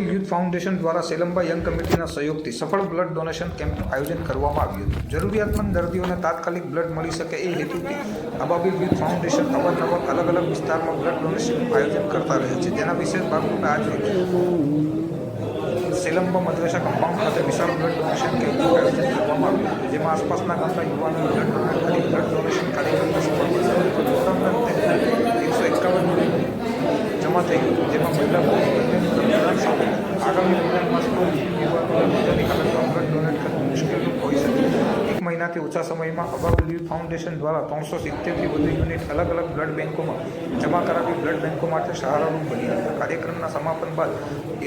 Youth foundation દ્વારા Selamba young કમિટીના સહયોગથી સફળ બ્લડ ડોનેશન કેમ્પનું આયોજન કરવામાં આવ્યું હતું। જરૂરિયાતમંદ દર્દીઓને તાત્કાલિક બ્લડ મળી શકે એ હેતુથી અબાબિલ યુથ ફાઉન્ડેશન અવારનવાર અલગ અલગ વિસ્તારમાં બ્લડ ડોનેશનનું આયોજન કરતા રહે છે, જેના વિશેષ ભાગરૂપે આજે સેલંબા મદ્રેસા કમ્પાઉન્ડ ખાતે વિશાળ બ્લડ ડોનેશન કેમ્પનું આયોજન કરવામાં આવ્યું હતું, જેમાં આસપાસના ગામના યુવાનોએ બ્લડ ડોનેટ કરી બ્લડ ડોનેશન કાર્યક્રમને સફળ બનાવ્યો। જમા થઈ ગયું, જેમાં મહિલા સામે આગામી મહિનામાં યુવાનોની હાલતમાં બ્લડ ડોનેટ કરવું મુશ્કેલ હોઈ શકે। એક મહિનાથી ઓછા સમયમાં અબાબિલ યુથ ફાઉન્ડેશન દ્વારા 370થી વધુ યુનિટ અલગ અલગ બ્લડ બેંકોમાં જમા કરાવી બ્લડ બેંકો માટે સહારારૂપ બની હતી। કાર્યક્રમના સમાપન બાદ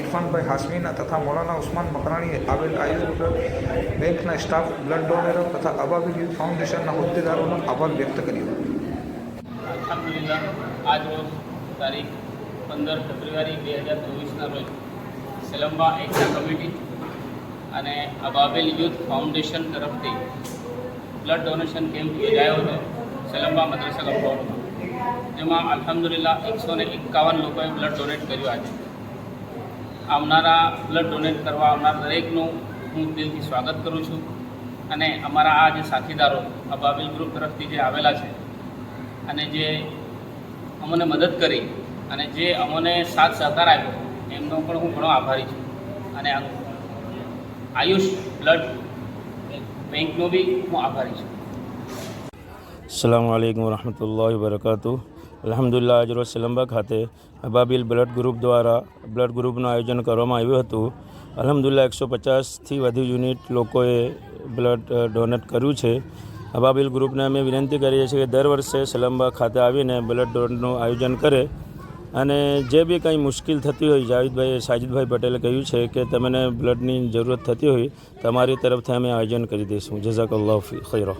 ઇરફાનભાઈ હાશમીના તથા મૌલાના ઉસ્માન મકરાણીએ આવેલ આયુષ બ્લડ બેંકના સ્ટાફ, બ્લડ ડોનેરો તથા અબાબિલ યુથ ફાઉન્ડેશનના હોદ્દેદારોનો આભાર વ્યક્ત કર્યો। અલ્હમ્દુલિલ્લાહ આજ રોજ તારીખ 15 ફેબ્રુઆરી 2024ના રોજ સેલંબા એકતા કમિટી અને અબાબિલ યુથ ફાઉન્ડેશન તરફથી બ્લડ ડોનેશન કેમ્પ યોજાયો હતો સેલંબા મદ્રેસા કમ્પાઉન્ડમાં, જેમાં અલ્હમ્દુલિલ્લાહ 151 લોકોએ બ્લડ ડોનેટ કર્યું। આજે આવનારા બ્લડ ડોનેટ કરવા આવનાર દરેકનું હું દિલથી સ્વાગત કરું છું અને અમારા આ જે સાથીદારો અબાબિલ ગ્રુપ તરફથી જે આવેલા છે અને જે અમને મદદ કરી અને જે અમને સાથ સહકાર આપ્યો એમનો પણ હું ઘણો આભારી છું અને આયુષ બ્લડ બેંકનો બી હું આભારી છું। अस्सलामु अलैकुम वरहमतुल्लाहि वबरकातुहू। અલ્હમ્દુલિલ્લાહ આજરોજ સેલંબા ખાતે અબાબિલ બ્લડ ગ્રુપ દ્વારા બ્લડ ગ્રુપનું આયોજન કરવામાં આવ્યું હતું। અલ્હમ્દુલિલ્લાહ 150થી વધુ યુનિટ લોકોએ બ્લડ ડોનેટ કર્યું છે। અબાબિલ ગ્રુપને અમે વિનંતી કરીએ છીએ કે દર વર્ષે સેલંબા ખાતે આવીને બ્લડ ડોનેટનું આયોજન કરે અને જે બી કંઈ મુશ્કેલ થતી હોય, સાજિદભાઈ પટેલે કહ્યું છે કે તમને બ્લડની જરૂરત થતી હોય તમારી તરફથી અમે આયોજન કરી દઈશું। જઝાકલ્લાહુ ખૈરા।